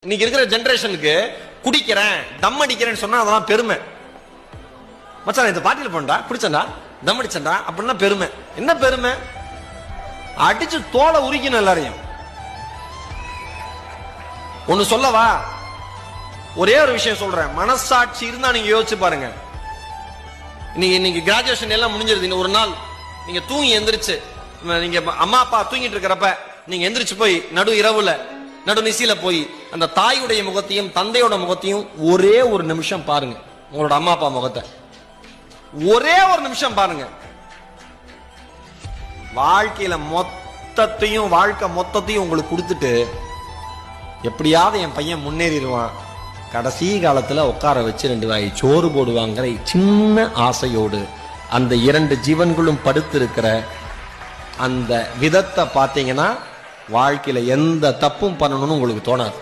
இன்னைக்கு இருக்கிற ஜெனரேஷனுக்கு குடிக்கிறேன் தம் அடிக்கிறேன்னு சொன்னா அதெல்லாம் பெருமை. மச்சான் இந்த பாட்டில போண்டா குடிச்சண்டா தம் அடிச்சண்டா அப்படின்னா பெருமை. என்ன பெருமை? அடிச்சு தோலை உரிக்கணும் எல்லாரையும். ஒண்ணு சொல்லவா, ஒரே ஒரு விஷயம் சொல்றேன். மனசாட்சி இருந்தா நீங்க யோசிச்சு பாருங்க. இன்னைக்கு கிராஜுவேஷன் எல்லாம் முடிஞ்சிருது. ஒரு நாள் நீங்க தூங்கி எந்திரிச்சு, நீங்க அம்மா அப்பா தூங்கிட்டு இருக்கிறப்ப நீங்க எந்திரிச்சு போய் நடு இரவுல நடு நிசியில போய் அந்த தாயுடைய முகத்தையும் தந்தையோட முகத்தையும் ஒரே ஒரு நிமிஷம் பாருங்க. உங்களோட அம்மா அப்பா முகத்தை ஒரே ஒரு நிமிஷம் பாருங்க. வாழ்க்கையில வாழ்க்கை மொத்தத்தையும் உங்களுக்கு கொடுத்துட்டு எப்படியாவது என் பையன் முன்னேறிடுவான், கடைசி காலத்துல உட்கார வச்சு 2 வாய் சோறு போடுவாங்கிற சின்ன ஆசையோடு அந்த 2 ஜீவன்களும் படுத்திருக்கிற அந்த விதத்தை பார்த்தீங்கன்னா வாழ்க்கையில எந்த தப்பும் பண்ணணும்னு உங்களுக்கு தோணாது.